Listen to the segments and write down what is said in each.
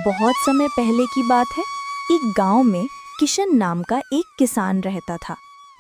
बहुत समय पहले की बात है। एक गांव में किशन नाम का एक किसान रहता था।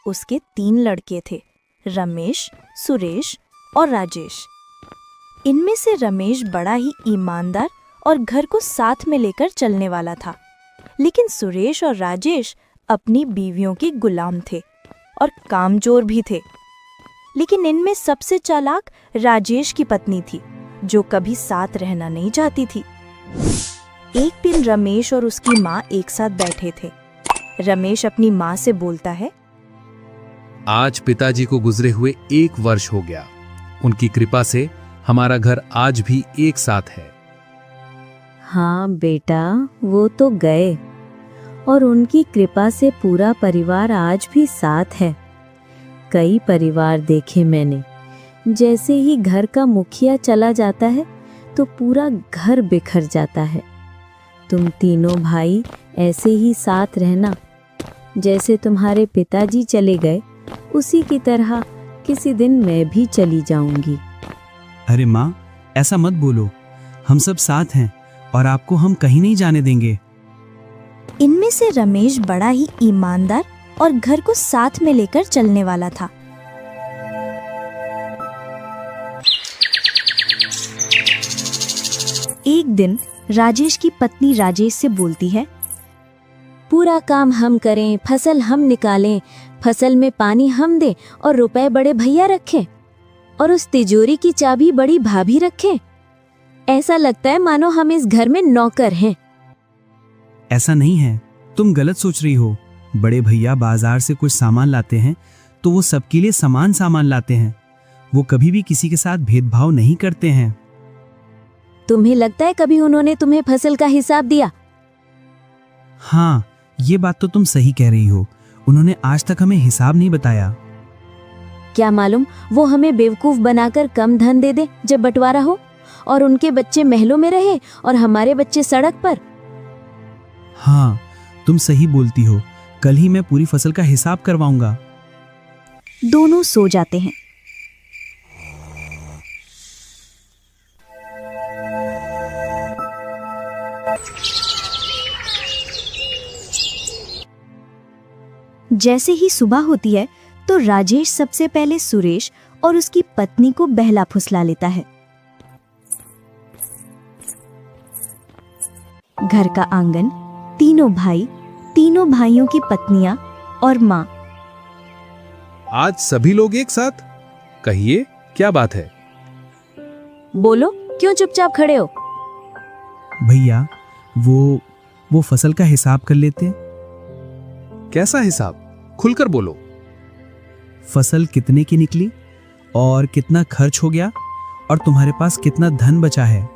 उसके 3 लड़के थे, रमेश, सुरेश और राजेश। इनमें से रमेश बड़ा ही ईमानदार और घर को साथ में लेकर चलने वाला था, लेकिन सुरेश और राजेश अपनी बीवियों के गुलाम थे और कामचोर भी थे। लेकिन इनमें सबसे चालाक राजेश की पत्नी थी, जो कभी साथ रहना नहीं चाहती थी। एक दिन रमेश और उसकी माँ एक साथ बैठे थे। रमेश अपनी माँ से बोलता है, आज पिताजी को गुजरे हुए 1 वर्ष हो गया। उनकी कृपा से हमारा घर आज भी एक साथ है। हाँ बेटा, वो तो गए और उनकी कृपा से पूरा परिवार आज भी साथ है। कई परिवार देखे मैंने, जैसे ही घर का मुखिया चला जाता है तो पूरा घर बिखर जाता है। तुम तीनों भाई ऐसे ही साथ रहना। जैसे तुम्हारे पिताजी चले गए, उसी की तरह किसी दिन मैं भी चली जाऊंगी। अरे माँ, ऐसा मत बोलो। हम सब साथ हैं और आपको हम कहीं नहीं जाने देंगे। इनमें से रमेश बड़ा ही ईमानदार और घर को साथ में लेकर चलने वाला था। एक दिन राजेश की पत्नी राजेश से बोलती है, पूरा काम हम करें, फसल हम निकालें, फसल में पानी हम दें और रुपए बड़े भैया रखें और उस तिजोरी की चाबी बड़ी भाभी रखें। ऐसा लगता है मानो हम इस घर में नौकर हैं। ऐसा नहीं है, तुम गलत सोच रही हो। बड़े भैया बाजार से कुछ सामान लाते हैं तो वो सबके लिए समान सामान लाते हैं। वो कभी भी किसी के साथ भेदभाव नहीं करते हैं। तुम्हें लगता है कभी उन्होंने तुम्हें फसल का हिसाब दिया? हाँ, ये बात तो तुम सही कह रही हो। उन्होंने आज तक हमें हिसाब नहीं बताया। क्या मालूम वो हमें बेवकूफ बनाकर कम धन दे दे जब बंटवारा हो, और उनके बच्चे महलों में रहे और हमारे बच्चे सड़क पर। हाँ, तुम सही बोलती हो। कल ही मैं पूरी फसल का हिसाब करवाऊंगा। दोनों सो जाते हैं। जैसे ही सुबह होती है तो राजेश सबसे पहले सुरेश और उसकी पत्नी को बहला फुसला लेता है। घर का आंगन, तीनों भाई, तीनों भाइयों की पत्नियां और माँ। आज सभी लोग एक साथ? कहिए, क्या बात है? बोलो, क्यों चुपचाप खड़े हो? भैया, वो फसल का हिसाब कर लेते हैं। कैसा हिसाब? खुलकर बोलो। फसल कितने की निकली और कितना खर्च हो गया और तुम्हारे पास कितना धन बचा है।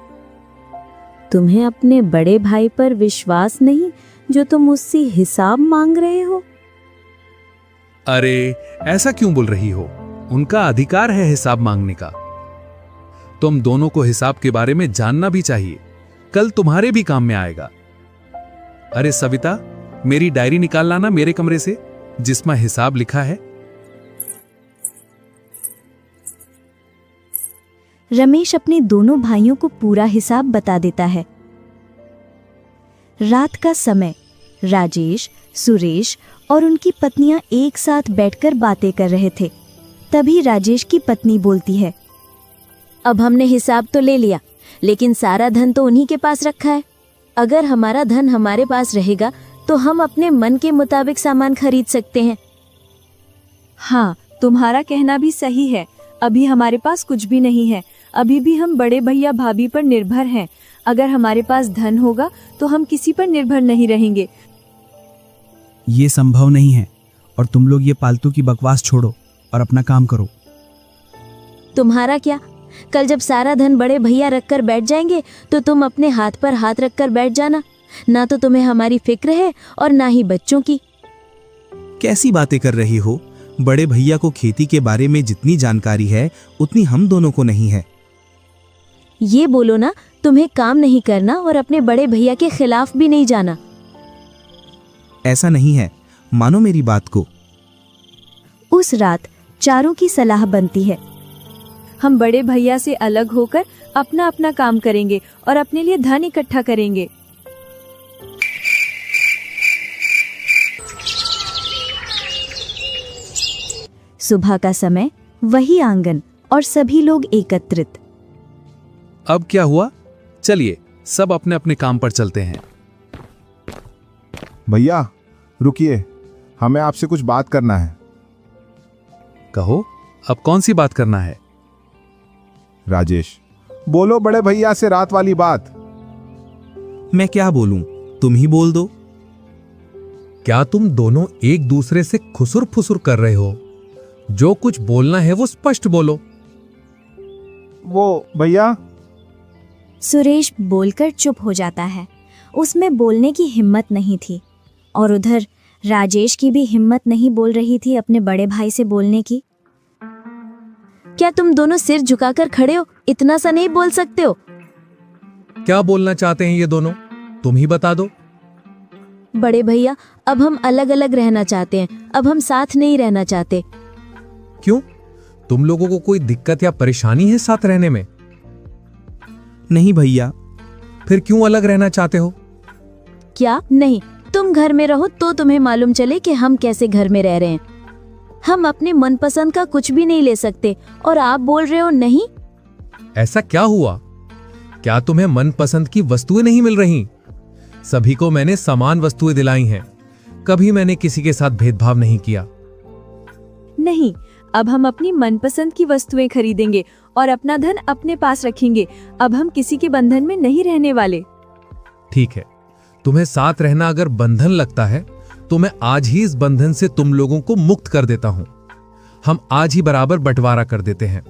तुम्हें अपने बड़े भाई पर विश्वास नहीं जो तुम उससे हिसाब मांग रहे हो? अरे, ऐसा क्यों बोल रही हो? उनका अधिकार है हिसाब मांगने का। तुम दोनों को हिसाब के बारे में जानना भी चाहिए। कल तुम्हारे भी काम में आएगा। अरे सविता, मेरी डायरी निकाल लाना मेरे कमरे से, जिसमें हिसाब लिखा है। रमेश अपने दोनों भाइयों को पूरा हिसाब बता देता है। रात का समय, राजेश, सुरेश और उनकी पत्नियां एक साथ बैठकर बातें कर रहे थे। तभी राजेश की पत्नी बोलती है, अब हमने हिसाब तो ले लिया, लेकिन सारा धन तो उन्हीं के पास रखा है। अगर हमारा धन हमारे पास रहेगा तो हम अपने मन के मुताबिक सामान खरीद सकते हैं। हाँ, तुम्हारा कहना भी सही है। अभी हमारे पास कुछ भी नहीं है। अभी भी हम बड़े भैया भाभी पर निर्भर हैं। अगर हमारे पास धन होगा तो हम किसी पर निर्भर नहीं रहेंगे। ये संभव नहीं है और तुम लोग ये पालतू की बकवास छोड़ो और अपना काम करो। तुम्हारा क्या? कल जब सारा धन बड़े भैया रखकर बैठ जाएंगे तो तुम अपने हाथ पर हाथ रखकर बैठ जाना। ना तो तुम्हें हमारी फिक्र है और ना ही बच्चों की। कैसी बातें कर रही हो? बड़े भैया को खेती के बारे में जितनी जानकारी है उतनी हम दोनों को नहीं है। ये बोलो ना, तुम्हें काम नहीं करना और अपने बड़े भैया के खिलाफ भी नहीं जाना। ऐसा नहीं है, मानो मेरी बात को। उस रात चारों की सलाह बनती है। हम बड़े भैया से अलग होकर अपना अपना काम करेंगे और अपने लिए धन इकट्ठा करेंगे। सुबह का समय, वही आंगन और सभी लोग एकत्रित। अब क्या हुआ? चलिए सब अपने अपने काम पर चलते हैं। भैया रुकिए, हमें आपसे कुछ बात करना है। कहो, अब कौन सी बात करना है? राजेश, बोलो बड़े भैया से रात वाली बात। मैं क्या बोलूं, तुम ही बोल दो। क्या तुम दोनों एक दूसरे से खुसुर फुसुर कर रहे हो? जो कुछ बोलना है वो स्पष्ट बोलो। वो भैया। सुरेश बोलकर चुप हो जाता है। उसमें बोलने की हिम्मत नहीं थी, और उधर राजेश की भी हिम्मत नहीं बोल रही थी अपने बड़े भाई से बोलने की। क्या तुम दोनों सिर झुकाकर खड़े हो? इतना सा नहीं बोल सकते हो? क्या बोलना चाहते हैं ये दोनों? तुम ही बता दो। बड़े भैया, अब हम अलग अलग रहना चाहते हैं, अब हम साथ नहीं रहना चाहते। क्यों? तुम लोगों को कोई दिक्कत या परेशानी है साथ रहने में? नहीं भैया। फिर क्यों अलग रहना चाहते हो? क्या नहीं? तुम घर में रहो तो तुम्हें मालूम चले कि हम कैसे घर में रह रहे हैं। हम अपने मनपसंद का कुछ भी नहीं ले सकते, और आप बोल रहे हो नहीं? ऐसा क्या हुआ? क्या तुम्हें मनपसंद की वस्तुएं नहीं मिल रही? सभी को मैंने समान वस्तुएं दिलाई हैं। कभी मैंने किसी के साथ भेदभाव नहीं किया। नहीं, अब हम अपनी मनपसंद की वस्तुएं खरीदेंगे और अपना धन अपने पास रखेंगे। अब हम किसी के बंधन में नहीं रहने वाले। ठीक है, तुम्हें साथ रहना अगर बंधन लगता है तो मैं आज ही इस बंधन से तुम लोगों को मुक्त कर देता हूं। हम आज ही बराबर बंटवारा कर देते हैं।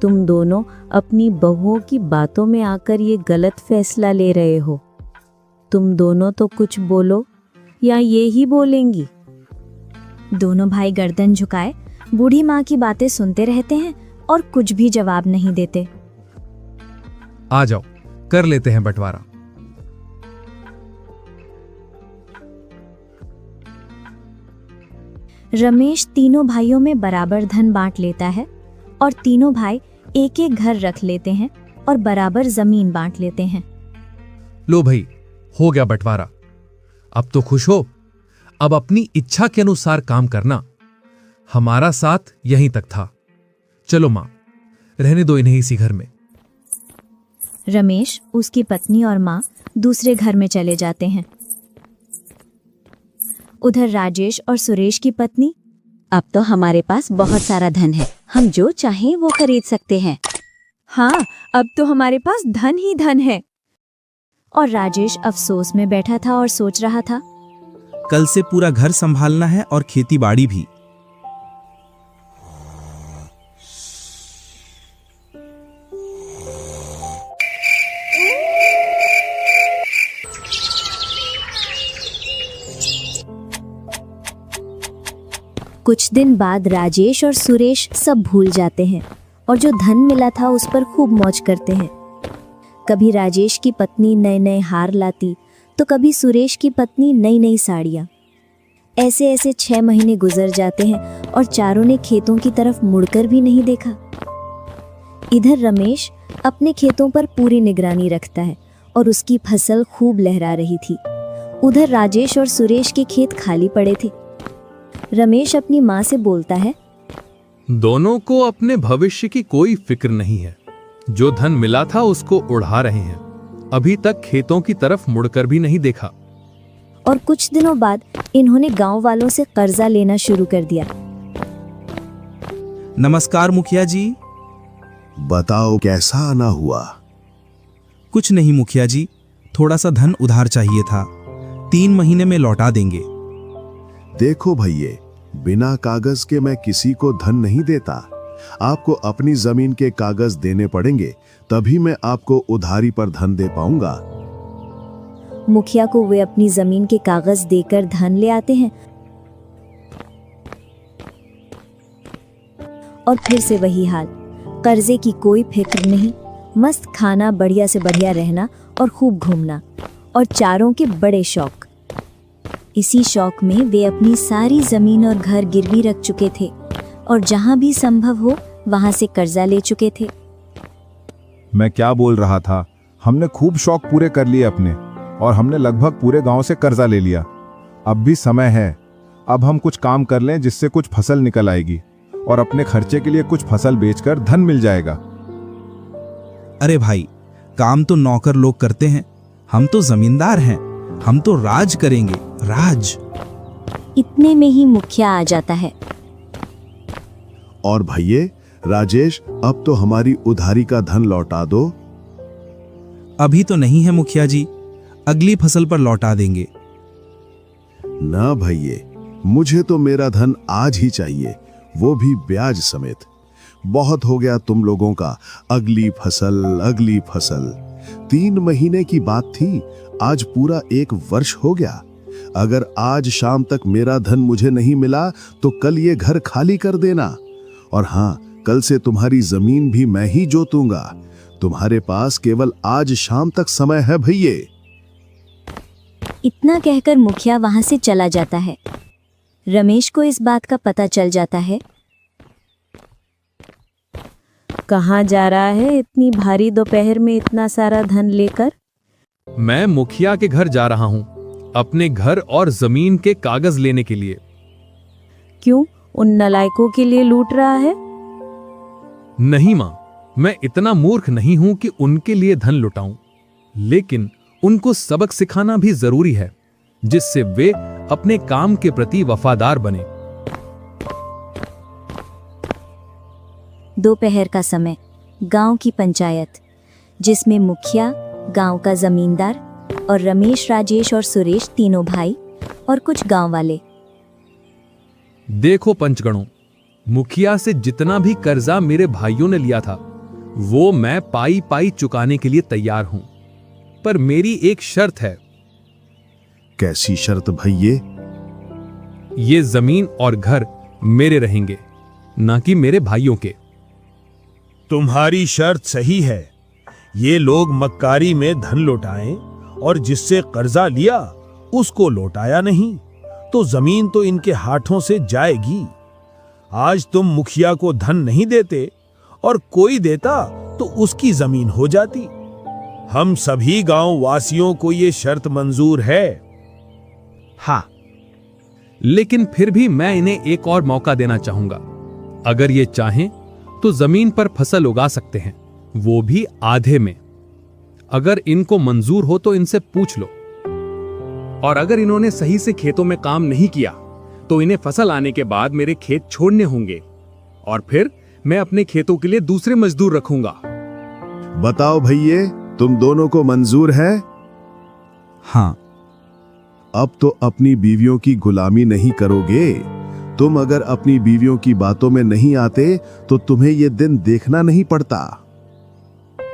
तुम दोनों अपनी बहुओं की बातों में आकर ये गलत फैसला ले रहे हो। तुम दोनों तो कुछ बोलो, या ये ही बोलेंगी? दोनों भाई गर्दन झुकाए बूढ़ी माँ की बातें सुनते रहते हैं और कुछ भी जवाब नहीं देते। आ जाओ, कर लेते हैं बंटवारा। रमेश तीनों भाइयों में बराबर धन बांट लेता है, और तीनों भाई एक एक घर रख लेते हैं और बराबर जमीन बांट लेते हैं। लो भाई, हो गया बंटवारा। अब तो खुश हो? अब अपनी इच्छा के अनुसार काम करना। हमारा साथ यहीं तक था। चलो मां, रहने दो इन्हें इसी घर में। रमेश, उसकी पत्नी और माँ दूसरे घर में चले जाते हैं। उधर राजेश और सुरेश की पत्नी, अब तो हमारे पास बहुत सारा धन है, हम जो चाहें वो खरीद सकते हैं। हाँ, अब तो हमारे पास धन ही धन है। और राजेश अफसोस में बैठा था और सोच रहा था, कल से पूरा घर संभालना है और खेती बाड़ी भी। कुछ दिन बाद राजेश और सुरेश सब भूल जाते हैं और जो धन मिला था उस पर खूब मौज करते हैं। कभी राजेश की पत्नी नए नए हार लाती, तो कभी सुरेश की पत्नी नई नई साड़ियाँ। ऐसे ऐसे 6 महीने गुजर जाते हैं और चारों ने खेतों की तरफ मुड़कर भी नहीं देखा। इधर रमेश अपने खेतों पर पूरी निगरानी रखता है और उसकी फसल खूब लहरा रही थी। उधर राजेश और सुरेश के खेत खाली पड़े थे। रमेश अपनी माँ से बोलता है, दोनों को अपने भविष्य की कोई फिक्र नहीं है। जो धन मिला था उसको उड़ा रहे हैं। अभी तक खेतों की तरफ मुड़कर भी नहीं देखा। और कुछ दिनों बाद इन्होंने गांव वालों से कर्जा लेना शुरू कर दिया। नमस्कार मुखिया जी। बताओ कैसा आना हुआ? कुछ नहीं मुखिया जी, थोड़ा सा धन उधार चाहिए था, 3 महीने में लौटा देंगे। देखो भैये, बिना कागज के मैं किसी को धन नहीं देता। आपको अपनी जमीन के कागज देने पड़ेंगे, तभी मैं आपको उधारी पर धन दे पाऊंगा। मुखिया को वे अपनी जमीन के कागज देकर धन ले आते हैं और फिर से वही हाल। कर्जे की कोई फिक्र नहीं, मस्त खाना, बढ़िया से बढ़िया रहना और खूब घूमना, और चारों के बड़े शौक। इसी शौक में वे अपनी सारी जमीन और घर गिरवी रख चुके थे और जहां भी संभव हो वहां से कर्जा ले चुके थे। मैं क्या बोल रहा था, हमने खूब शौक पूरे कर लिए अपने, और हमने लगभग पूरे गांव से कर्जा ले लिया। अब भी समय है, अब हम कुछ काम कर लें जिससे कुछ फसल निकल आएगी। और अपने खर्चे के लिए कुछ फसल बेचकर धन मिल जाएगा। अरे भाई, काम तो नौकर लोग करते हैं, हम तो जमींदार हैं, हम तो राज करेंगे, राज। इतने में ही मुखिया आ जाता है। और भैये राजेश, अब तो हमारी उधारी का धन लौटा दो। अभी तो नहीं है मुखिया जी, अगली फसल पर लौटा देंगे। ना भैये, मुझे तो मेरा धन आज ही चाहिए, वो भी ब्याज समेत। बहुत हो गया तुम लोगों का अगली फसल अगली फसल। 3 महीने की बात थी, आज पूरा 1 वर्ष हो गया। अगर आज शाम तक मेरा धन मुझे नहीं मिला तो कल ये घर खाली कर देना। और हाँ, कल से तुम्हारी जमीन भी मैं ही जोतूंगा। तुम्हारे पास केवल आज शाम तक समय है भैये। इतना कहकर मुखिया वहां से चला जाता है। रमेश को इस बात का पता चल जाता है। कहाँ जा रहा है इतनी भारी दोपहर में इतना सारा धन लेकर? मैं मुखिया के घर जा रहा हूं, अपने घर और जमीन के कागज लेने के लिए। क्यों, उन नलायकों के लिए लूट रहा है? नहीं मां, मैं इतना मूर्ख नहीं हूं कि उनके लिए धन लुटाऊं, लेकिन उनको सबक सिखाना भी जरूरी है, जिससे वे अपने काम के प्रति वफादार बने। दोपहर का समय, गांव की पंचायत, जिसमें मुखिया, गांव का जमींदार और रमेश, राजेश और सुरेश तीनों भाई और कुछ गांव वाले। देखो पंचगणों, मुखिया से जितना भी कर्जा मेरे भाइयों ने लिया था, वो मैं पाई पाई चुकाने के लिए तैयार हूं, पर मेरी एक शर्त है। कैसी शर्त भैये? ये जमीन और घर मेरे रहेंगे, ना कि मेरे भाइयों के। तुम्हारी शर्त सही है। ये लोग मक्कारी में धन लौटाएं और जिससे कर्जा लिया उसको लौटाया नहीं, तो जमीन तो इनके हाथों से जाएगी। आज तुम मुखिया को धन नहीं देते और कोई देता तो उसकी जमीन हो जाती। हम सभी गांव वासियों को ये शर्त मंजूर है। हाँ, लेकिन फिर भी मैं इन्हें एक और मौका देना चाहूंगा। अगर ये चाहें तो जमीन पर फसल उगा सकते हैं, वो भी आधे में। अगर इनको मंजूर हो तो इनसे पूछ लो। और अगर इन्होंने सही से खेतों में काम नहीं किया तो इन्हें फसल आने के बाद मेरे खेत छोड़ने होंगे, और फिर मैं अपने खेतों के लिए दूसरे मजदूर रखूंगा। बताओ भैये, तुम दोनों को मंजूर है? हाँ। अब तो अपनी बीवियों की गुलामी नहीं करोगे। तुम अगर अपनी बीवियों की बातों में नहीं आते तो तुम्हें ये दिन देखना नहीं पड़ता।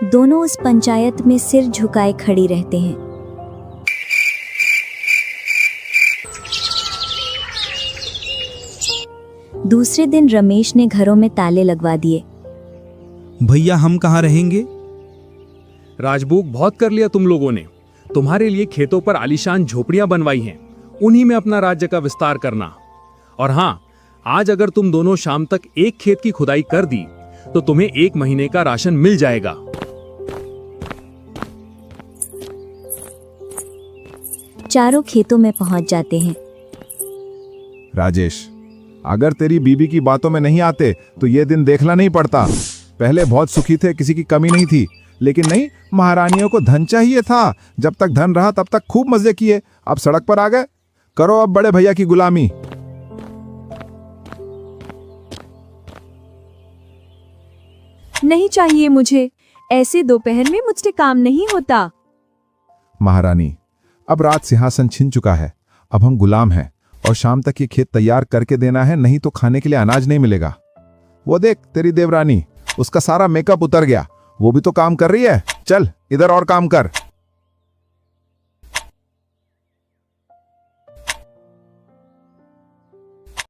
दोनों उस पंचायत में सिर झुकाए खड़ी रहते हैं। दूसरे दिन रमेश ने घरों में ताले लगवा दिए। भैया, हम कहाँ रहेंगे? राजभूख बहुत कर लिया तुम लोगों ने। तुम्हारे लिए खेतों पर आलीशान झोपड़ियां बनवाई हैं, उन्हीं में अपना राज्य का विस्तार करना। और हां, आज अगर तुम दोनों शाम तक एक खेत की खुदाई कर दी तो तुम्हें 1 महीने का राशन मिल जाएगा। चारों खेतों में पहुंच जाते हैं। राजेश, अगर तेरी बीबी की बातों में नहीं आते तो ये दिन देखना नहीं पड़ता। पहले बहुत सुखी थे, किसी की कमी नहीं थी, लेकिन नहीं, महारानियों को धन चाहिए था। जब तक धन रहा तब तक खूब मजे किए, अब सड़क पर आ गए। करो अब बड़े भैया की गुलामी। नहीं चाहिए मुझे, ऐसे दोपहर में मुझसे काम नहीं होता। महारानी, अब राज सिंहासन छिन चुका है, अब हम गुलाम हैं और शाम तक ये खेत तैयार करके देना है, नहीं तो खाने के लिए अनाज नहीं मिलेगा। वो देख तेरी देवरानी, उसका सारा मेकअप उतर गया, वो भी तो काम कर रही है। चल इधर और काम कर।